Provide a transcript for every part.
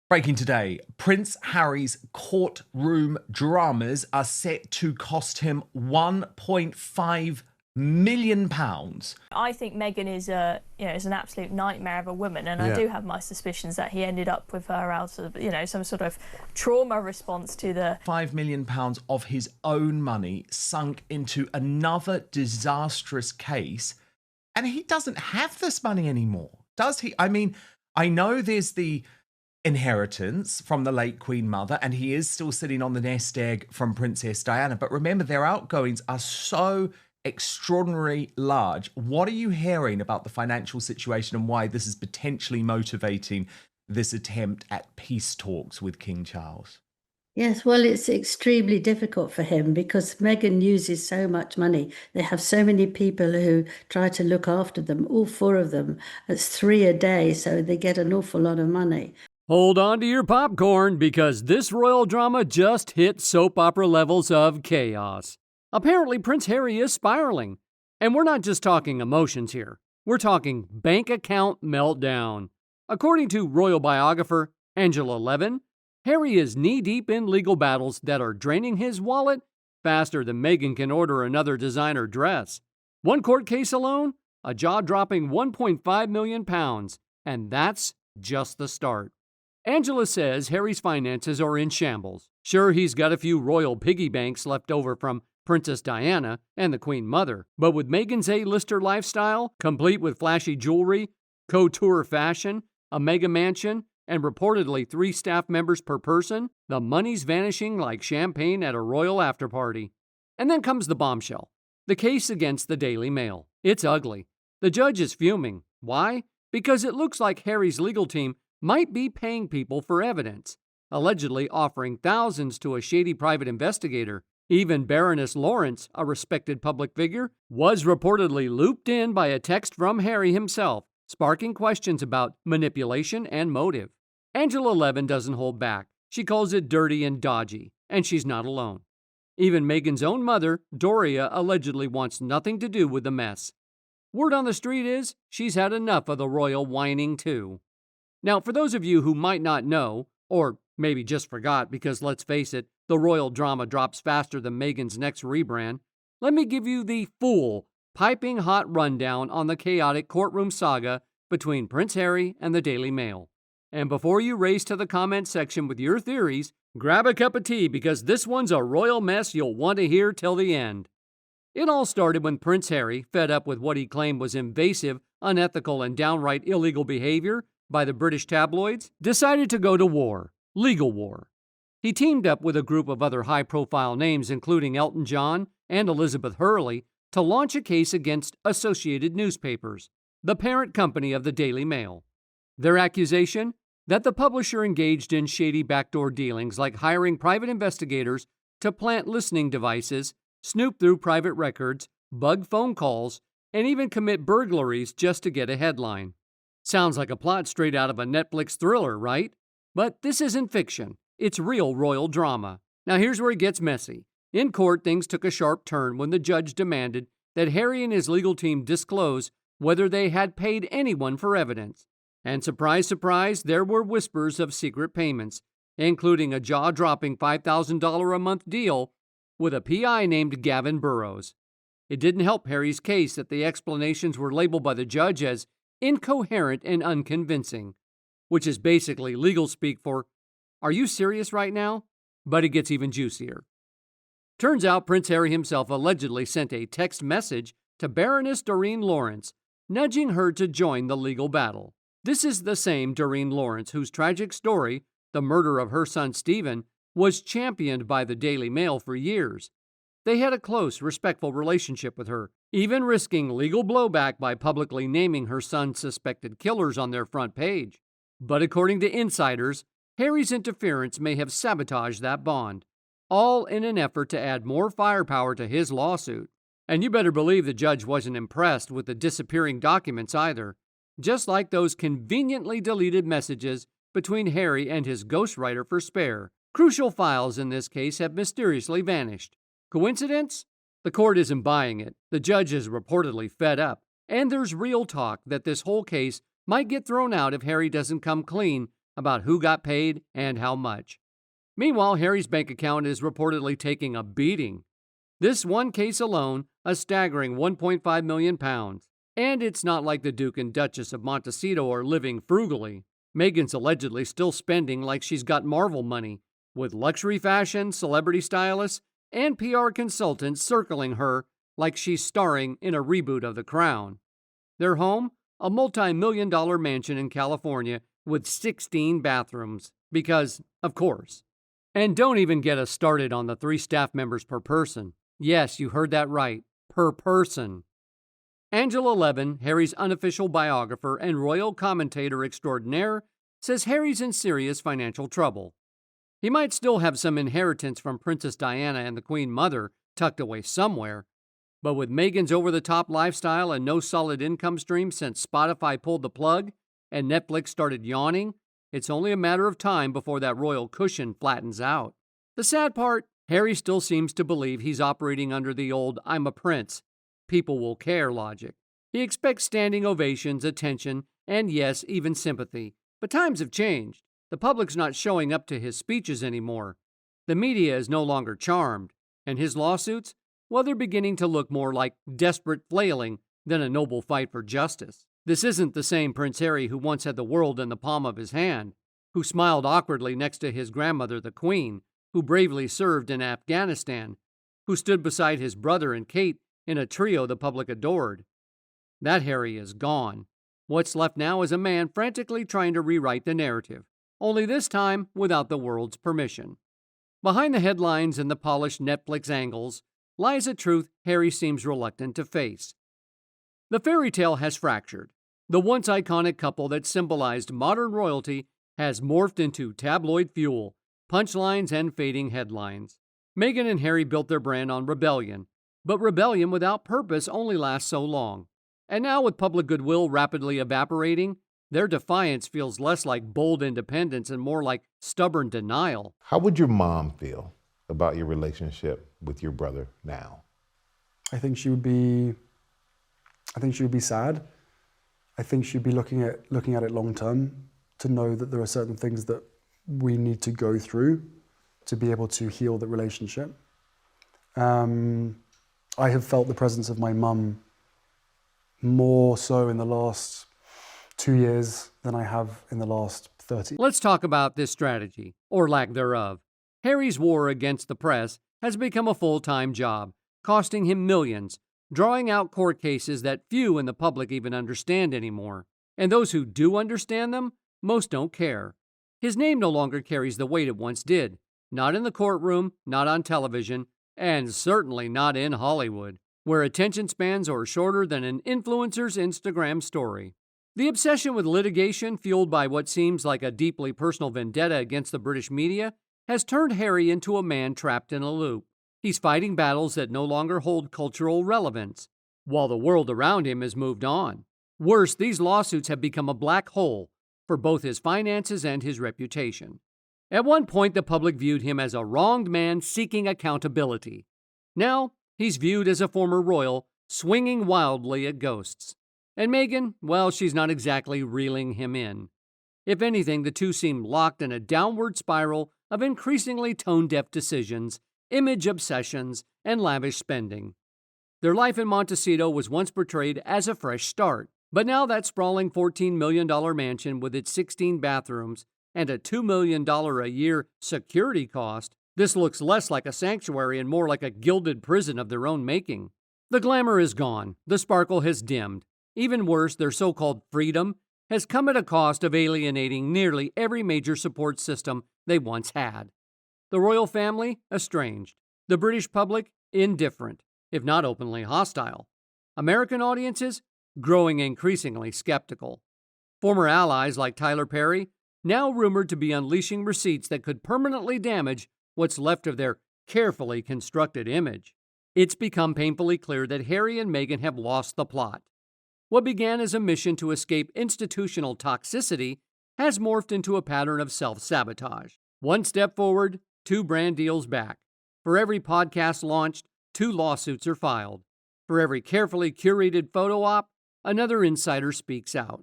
Breaking today, Prince Harry's courtroom dramas are set to cost him £1.5 million. I think Meghan is is an absolute nightmare of a woman, and I do have my suspicions that he ended up with her out of some sort of trauma response to the £5 million of his own money sunk into another disastrous case, and he doesn't have this money anymore, does he? I mean, I know there's the inheritance from the late Queen Mother, and he is still sitting on the nest egg from Princess Diana. But remember, their outgoings are so extraordinarily large. What are you hearing about the financial situation and why this is potentially motivating this attempt at peace talks with King Charles? Yes, well, it's extremely difficult for him because Meghan uses so much money. They have so many people who try to look after them, all four of them. It's 3 a day, so they get an awful lot of money. Hold on to your popcorn because this royal drama just hit soap opera levels of chaos. Apparently, Prince Harry is spiraling. And we're not just talking emotions here. We're talking bank account meltdown. According to royal biographer Angela Levin, Harry is knee-deep in legal battles that are draining his wallet faster than Meghan can order another designer dress. One court case alone, a jaw-dropping £1.5 million, and that's just the start. Angela says Harry's finances are in shambles. Sure, he's got a few royal piggy banks left over from Princess Diana and the Queen Mother, but with Meghan's A-lister lifestyle, complete with flashy jewelry, couture fashion, a mega mansion, and reportedly 3 staff members per person, the money's vanishing like champagne at a royal afterparty. And then comes the bombshell, the case against the Daily Mail. It's ugly. The judge is fuming. Why? Because it looks like Harry's legal team might be paying people for evidence, allegedly offering thousands to a shady private investigator. Even Baroness Lawrence, a respected public figure, was reportedly looped in by a text from Harry himself, sparking questions about manipulation and motive. Angela Levin doesn't hold back. She calls it dirty and dodgy, and she's not alone. Even Meghan's own mother, Doria, allegedly wants nothing to do with the mess. Word on the street is she's had enough of the royal whining too. Now, for those of you who might not know, or maybe just forgot because let's face it, the royal drama drops faster than Meghan's next rebrand, let me give you the full, piping hot rundown on the chaotic courtroom saga between Prince Harry and the Daily Mail. And before you race to the comment section with your theories, grab a cup of tea because this one's a royal mess you'll want to hear till the end. It all started when Prince Harry, fed up with what he claimed was invasive, unethical, and downright illegal behavior by the British tabloids, decided to go to war, legal war. He teamed up with a group of other high-profile names, including Elton John and Elizabeth Hurley, to launch a case against Associated Newspapers, the parent company of the Daily Mail. Their accusation? That the publisher engaged in shady backdoor dealings like hiring private investigators to plant listening devices, snoop through private records, bug phone calls, and even commit burglaries just to get a headline. Sounds like a plot straight out of a Netflix thriller, right? But this isn't fiction. It's real royal drama. Now here's where it gets messy. In court, things took a sharp turn when the judge demanded that Harry and his legal team disclose whether they had paid anyone for evidence. And surprise, surprise, there were whispers of secret payments, including a jaw-dropping $5,000 a month deal with a PI named Gavin Burrows. It didn't help Harry's case that the explanations were labeled by the judge as incoherent and unconvincing, which is basically legal speak for, "Are you serious right now?" But it gets even juicier. Turns out Prince Harry himself allegedly sent a text message to Baroness Doreen Lawrence, nudging her to join the legal battle. This is the same Doreen Lawrence whose tragic story, the murder of her son Stephen, was championed by the Daily Mail for years. They had a close, respectful relationship with her, even risking legal blowback by publicly naming her son's suspected killers on their front page. But according to insiders, Harry's interference may have sabotaged that bond, all in an effort to add more firepower to his lawsuit. And you better believe the judge wasn't impressed with the disappearing documents either, just like those conveniently deleted messages between Harry and his ghostwriter for Spare. Crucial files in this case have mysteriously vanished. Coincidence? The court isn't buying it. The judge is reportedly fed up, and there's real talk that this whole case might get thrown out if Harry doesn't come clean about who got paid and how much. Meanwhile, Harry's bank account is reportedly taking a beating. This one case alone, a staggering £1.5 million. And it's not like the Duke and Duchess of Montecito are living frugally. Meghan's allegedly still spending like she's got Marvel money, with luxury fashion, celebrity stylists, and PR consultants circling her like she's starring in a reboot of The Crown. Their home? A multi-million-dollar mansion in California with 16 bathrooms. Because, of course. And don't even get us started on the 3 staff members per person. Yes, you heard that right. Per person. Angela Levin, Harry's unofficial biographer and royal commentator extraordinaire, says Harry's in serious financial trouble. He might still have some inheritance from Princess Diana and the Queen Mother tucked away somewhere, but with Meghan's over-the-top lifestyle and no solid income stream since Spotify pulled the plug and Netflix started yawning, it's only a matter of time before that royal cushion flattens out. The sad part, Harry still seems to believe he's operating under the old "I'm a prince, people will care" logic. He expects standing ovations, attention, and yes, even sympathy. But times have changed. The public's not showing up to his speeches anymore. The media is no longer charmed. And his lawsuits? Well, they're beginning to look more like desperate flailing than a noble fight for justice. This isn't the same Prince Harry who once had the world in the palm of his hand, who smiled awkwardly next to his grandmother, the Queen, who bravely served in Afghanistan, who stood beside his brother and Kate in a trio the public adored. That Harry is gone. What's left now is a man frantically trying to rewrite the narrative, only this time without the world's permission. Behind the headlines and the polished Netflix angles lies a truth Harry seems reluctant to face. The fairy tale has fractured. The once iconic couple that symbolized modern royalty has morphed into tabloid fuel, punchlines, and fading headlines. Meghan and Harry built their brand on rebellion, but rebellion without purpose only lasts so long. And now, with public goodwill rapidly evaporating, their defiance feels less like bold independence and more like stubborn denial. How would your mom feel about your relationship with your brother now? I think she would be sad. I think she'd be looking at it long term to know that there are certain things that we need to go through to be able to heal the relationship. I have felt the presence of my mum more so in the last 2 years than I have in the last 30. Let's talk about this strategy, or lack thereof. Harry's war against the press has become a full-time job, costing him millions, drawing out court cases that few in the public even understand anymore. And those who do understand them, most don't care. His name no longer carries the weight it once did, not in the courtroom, not on television, and certainly not in Hollywood, where attention spans are shorter than an influencer's Instagram story. The obsession with litigation, fueled by what seems like a deeply personal vendetta against the British media, has turned Harry into a man trapped in a loop. He's fighting battles that no longer hold cultural relevance, while the world around him has moved on. Worse, these lawsuits have become a black hole for both his finances and his reputation. At one point, the public viewed him as a wronged man seeking accountability. Now, he's viewed as a former royal swinging wildly at ghosts. And Meghan, well, she's not exactly reeling him in. If anything, the two seem locked in a downward spiral of increasingly tone-deaf decisions, image obsessions, and lavish spending. Their life in Montecito was once portrayed as a fresh start, but now that sprawling $14 million mansion with its 16 bathrooms and a $2 million a year security cost, this looks less like a sanctuary and more like a gilded prison of their own making. The glamour is gone, the sparkle has dimmed. Even worse, their so-called freedom has come at a cost of alienating nearly every major support system they once had. The royal family, estranged. The British public, indifferent, if not openly hostile. American audiences, growing increasingly skeptical. Former allies like Tyler Perry, now rumored to be unleashing receipts that could permanently damage what's left of their carefully constructed image. It's become painfully clear that Harry and Meghan have lost the plot. What began as a mission to escape institutional toxicity has morphed into a pattern of self-sabotage. One step forward, 2 brand deals back. For every podcast launched, 2 lawsuits are filed. For every carefully curated photo op, another insider speaks out.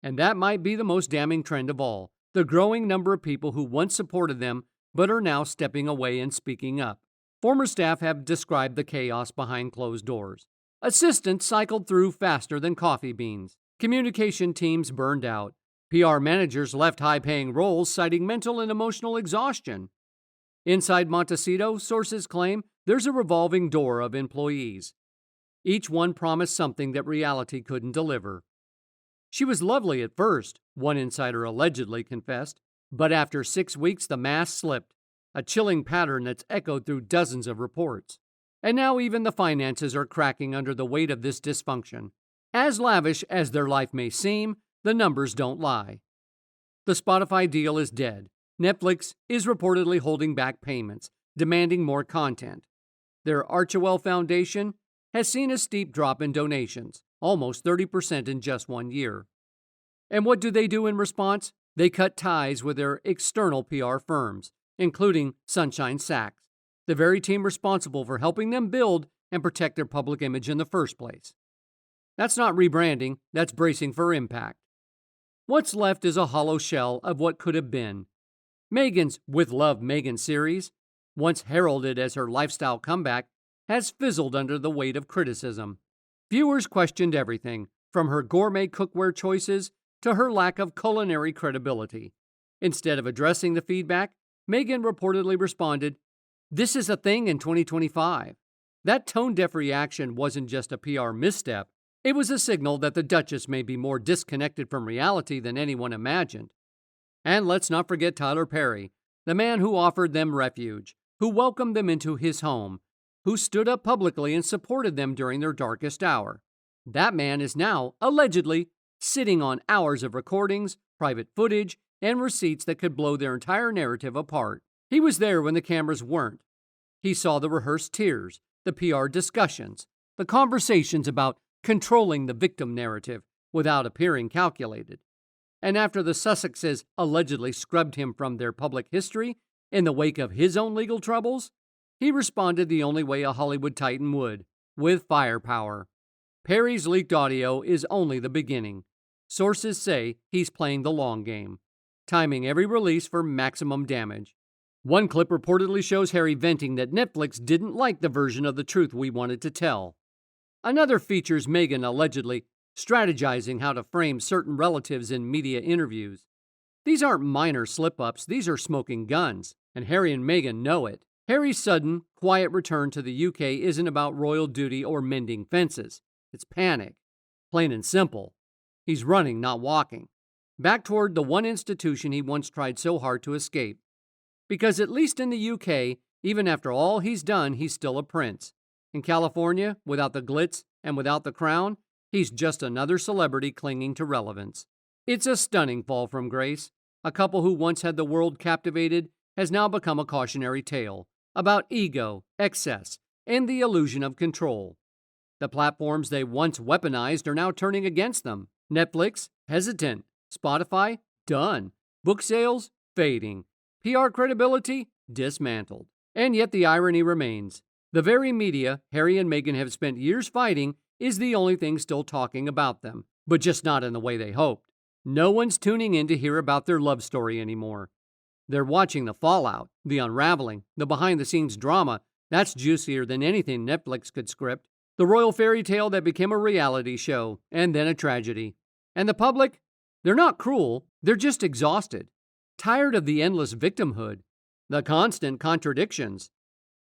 And that might be the most damning trend of all. the growing number of people who once supported them but are now stepping away and speaking up. Former staff have described the chaos behind closed doors. Assistants cycled through faster than coffee beans. Communication teams burned out. PR managers left high-paying roles citing mental and emotional exhaustion. Inside Montecito, sources claim there's a revolving door of employees. Each one promised something that reality couldn't deliver. She was lovely at first, one insider allegedly confessed, but after 6 weeks the mask slipped, a chilling pattern that's echoed through dozens of reports. And now even the finances are cracking under the weight of this dysfunction. As lavish as their life may seem, the numbers don't lie. The Spotify deal is dead. Netflix is reportedly holding back payments, demanding more content. Their Archewell Foundation has seen a steep drop in donations, almost 30% in just 1 year. And what do they do in response? They cut ties with their external PR firms, including Sunshine Sachs, the very team responsible for helping them build and protect their public image in the first place. That's not rebranding, that's bracing for impact. What's left is a hollow shell of what could have been. Meghan's With Love Meghan series, once heralded as her lifestyle comeback, has fizzled under the weight of criticism. Viewers questioned everything, from her gourmet cookware choices to her lack of culinary credibility. Instead of addressing the feedback, Meghan reportedly responded, "This is a thing in 2025. That tone-deaf reaction wasn't just a PR misstep. It was a signal that the Duchess may be more disconnected from reality than anyone imagined. And let's not forget Tyler Perry, the man who offered them refuge, who welcomed them into his home, who stood up publicly and supported them during their darkest hour. That man is now, allegedly, sitting on hours of recordings, private footage, and receipts that could blow their entire narrative apart. He was there when the cameras weren't. He saw the rehearsed tears, the PR discussions, the conversations about controlling the victim narrative without appearing calculated. And after the Sussexes allegedly scrubbed him from their public history in the wake of his own legal troubles, he responded the only way a Hollywood titan would, with firepower. Perry's leaked audio is only the beginning. Sources say he's playing the long game, timing every release for maximum damage. One clip reportedly shows Harry venting that Netflix didn't like the version of the truth we wanted to tell. Another features Meghan allegedly strategizing how to frame certain relatives in media interviews. These aren't minor slip-ups, these are smoking guns, and Harry and Meghan know it. Harry's sudden, quiet return to the UK isn't about royal duty or mending fences. It's panic. Plain and simple. He's running, not walking. Back toward the one institution he once tried so hard to escape. Because at least in the UK, even after all he's done, he's still a prince. In California, without the glitz and without the crown, he's just another celebrity clinging to relevance. It's a stunning fall from grace. A couple who once had the world captivated has now become a cautionary tale about ego, excess, and the illusion of control. The platforms they once weaponized are now turning against them. Netflix, hesitant. Spotify, done. Book sales, fading. PR credibility, dismantled. And yet the irony remains. The very media Harry and Meghan have spent years fighting is the only thing still talking about them, but just not in the way they hoped. No one's tuning in to hear about their love story anymore. They're watching the fallout, the unraveling, the behind-the-scenes drama. That's juicier than anything Netflix could script. The royal fairy tale that became a reality show, and then a tragedy. And the public? They're not cruel, they're just exhausted. Tired of the endless victimhood, the constant contradictions,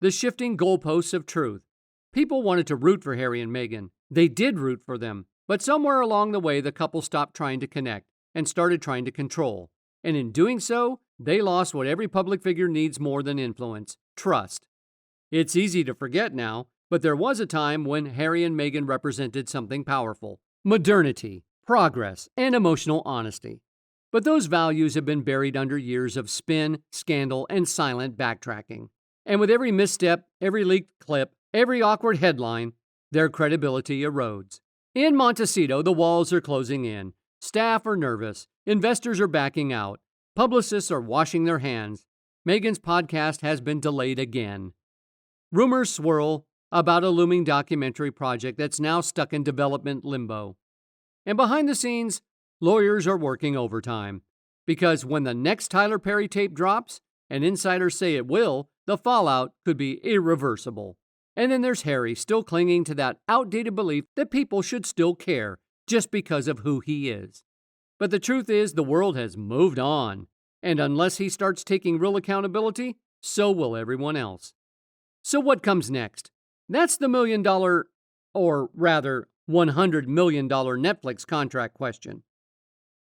the shifting goalposts of truth. People wanted to root for Harry and Meghan. They did root for them. But somewhere along the way, the couple stopped trying to connect and started trying to control. And in doing so, they lost what every public figure needs more than influence: trust. It's easy to forget now, but there was a time when Harry and Meghan represented something powerful: modernity, progress, and emotional honesty. But those values have been buried under years of spin, scandal, and silent backtracking. And with every misstep, every leaked clip, every awkward headline, their credibility erodes. In Montecito, the walls are closing in. Staff are nervous. Investors are backing out. Publicists are washing their hands. Meghan's podcast has been delayed again. Rumors swirl about a looming documentary project that's now stuck in development limbo. And behind the scenes, lawyers are working overtime. Because when the next Tyler Perry tape drops, and insiders say it will, the fallout could be irreversible. And then there's Harry, still clinging to that outdated belief that people should still care just because of who he is. But the truth is, the world has moved on. And unless he starts taking real accountability, so will everyone else. So what comes next? That's the $1 million, or rather, $100 million Netflix contract question.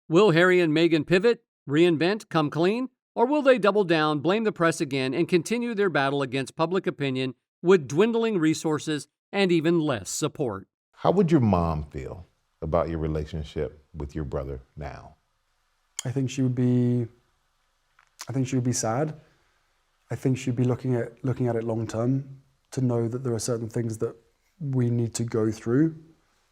Will Harry and Meghan pivot, reinvent, come clean? Or will they double down, blame the press again, and continue their battle against public opinion with dwindling resources and even less support? How would your mom feel about your relationship with your brother now? I think she would be sad. I think she'd be looking at it long term to know that there are certain things that we need to go through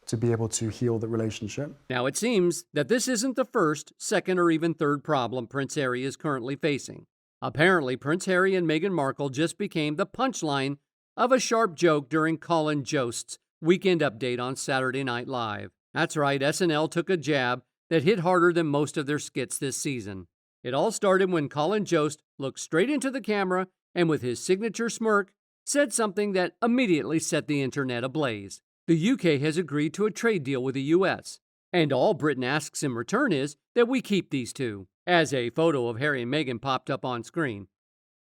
to be able to heal the relationship. Now, it seems that this isn't the first, second, or even third problem Prince Harry is currently facing. Apparently, Prince Harry and Meghan Markle just became the punchline of a sharp joke during Colin Jost's Weekend Update on Saturday Night Live. That's right, SNL took a jab that hit harder than most of their skits this season. It all started when Colin Jost looked straight into the camera and with his signature smirk, said something that immediately set the internet ablaze. The UK has agreed to a trade deal with the US, and all Britain asks in return is that we keep these two, as a photo of Harry and Meghan popped up on screen.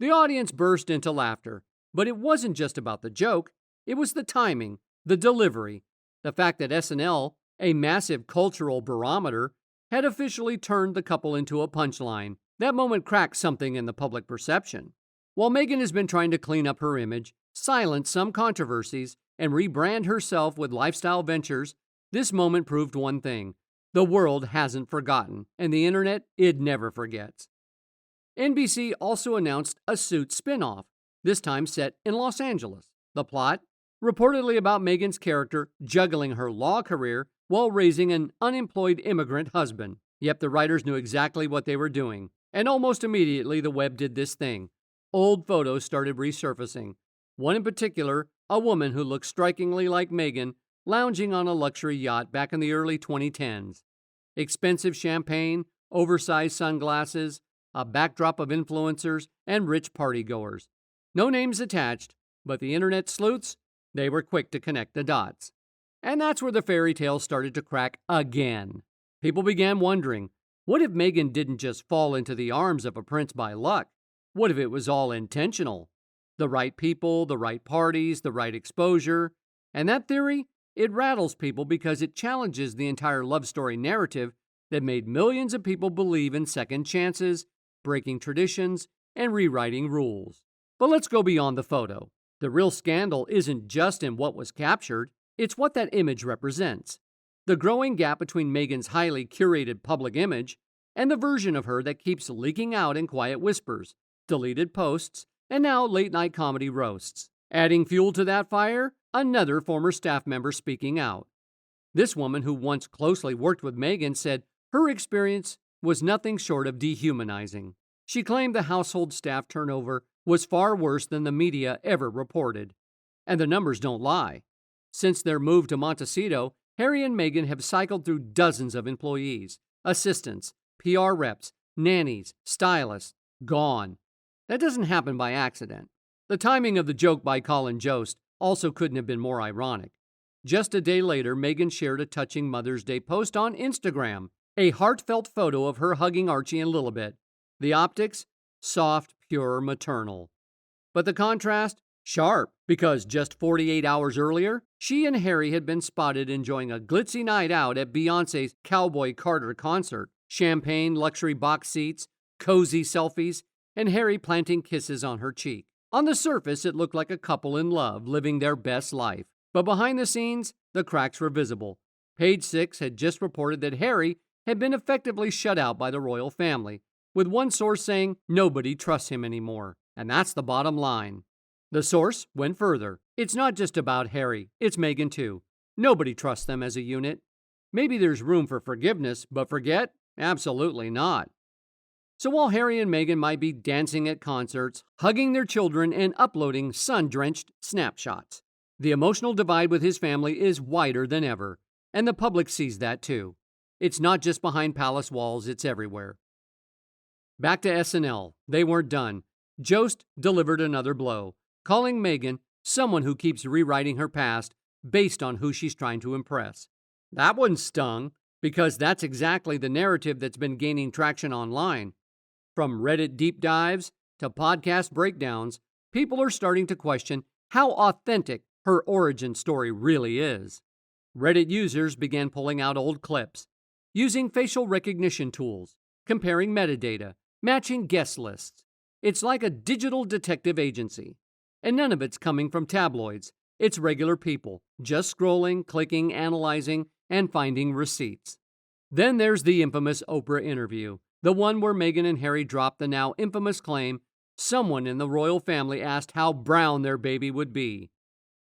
The audience burst into laughter, but it wasn't just about the joke, it was the timing, the delivery, the fact that SNL, a massive cultural barometer, had officially turned the couple into a punchline. That moment cracked something in the public perception. While Meghan has been trying to clean up her image, silence some controversies, and rebrand herself with lifestyle ventures, this moment proved one thing. The world hasn't forgotten, and the internet, it never forgets. NBC also announced a Suits spin-off, this time set in Los Angeles. The plot? Reportedly about Meghan's character juggling her law career while raising an unemployed immigrant husband. Yep, the writers knew exactly what they were doing. And almost immediately, the web did this thing. Old photos started resurfacing. One in particular, a woman who looked strikingly like Meghan, lounging on a luxury yacht back in the early 2010s. Expensive champagne, oversized sunglasses, a backdrop of influencers, and rich partygoers. No names attached, but the internet sleuths, they were quick to connect the dots. And that's where the fairy tale started to crack again. People began wondering, what if Meghan didn't just fall into the arms of a prince by luck? What if it was all intentional? The right people, the right parties, the right exposure. And that theory, it rattles people because it challenges the entire love story narrative that made millions of people believe in second chances, breaking traditions, and rewriting rules. But let's go beyond the photo. The real scandal isn't just in what was captured, it's what that image represents. The growing gap between Meghan's highly curated public image and the version of her that keeps leaking out in quiet whispers, deleted posts, and now late-night comedy roasts. Adding fuel to that fire, another former staff member speaking out. This woman, who once closely worked with Meghan, said her experience was nothing short of dehumanizing. She claimed the household staff turnover was far worse than the media ever reported. And the numbers don't lie. Since their move to Montecito, Harry and Meghan have cycled through dozens of employees, assistants, PR reps, nannies, stylists, gone. That doesn't happen by accident. The timing of the joke by Colin Jost also couldn't have been more ironic. Just a day later, Meghan shared a touching Mother's Day post on Instagram, a heartfelt photo of her hugging Archie and Lilibet. The optics? Soft, pure, maternal. But the contrast? Sharp, because just 48 hours earlier, she and Harry had been spotted enjoying a glitzy night out at Beyoncé's Cowboy Carter concert. Champagne, luxury box seats, cozy selfies, and Harry planting kisses on her cheek. On the surface, it looked like a couple in love, living their best life. But behind the scenes, the cracks were visible. Page 6 had just reported that Harry had been effectively shut out by the royal family, with one source saying nobody trusts him anymore. And that's the bottom line. The source went further. It's not just about Harry, it's Meghan too. Nobody trusts them as a unit. Maybe there's room for forgiveness, but forget? Absolutely not. So while Harry and Meghan might be dancing at concerts, hugging their children, and uploading sun-drenched snapshots, the emotional divide with his family is wider than ever, and the public sees that too. It's not just behind palace walls, it's everywhere. Back to SNL. They weren't done. Jost delivered another blow, calling Meghan someone who keeps rewriting her past based on who she's trying to impress. That one stung, because that's exactly the narrative that's been gaining traction online. From Reddit deep dives to podcast breakdowns, people are starting to question how authentic her origin story really is. Reddit users began pulling out old clips, using facial recognition tools, comparing metadata, matching guest lists. It's like a digital detective agency. And none of it's coming from tabloids. It's regular people, just scrolling, clicking, analyzing, and finding receipts. Then there's the infamous Oprah interview, the one where Meghan and Harry dropped the now infamous claim someone in the royal family asked how brown their baby would be.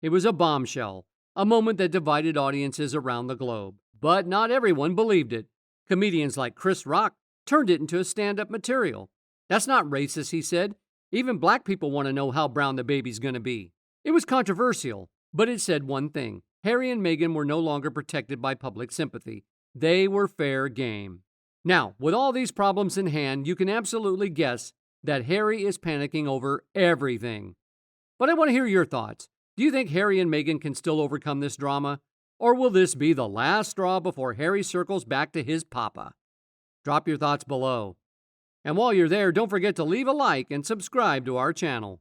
It was a bombshell, a moment that divided audiences around the globe. But not everyone believed it. Comedians like Chris Rock turned it into a stand-up material. That's not racist, he said. Even black people want to know how brown the baby's going to be. It was controversial, but it said one thing. Harry and Meghan were no longer protected by public sympathy. They were fair game. Now, with all these problems in hand, you can absolutely guess that Harry is panicking over everything. But I want to hear your thoughts. Do you think Harry and Meghan can still overcome this drama? Or will this be the last straw before Harry circles back to his papa? Drop your thoughts below. And while you're there, don't forget to leave a like and subscribe to our channel.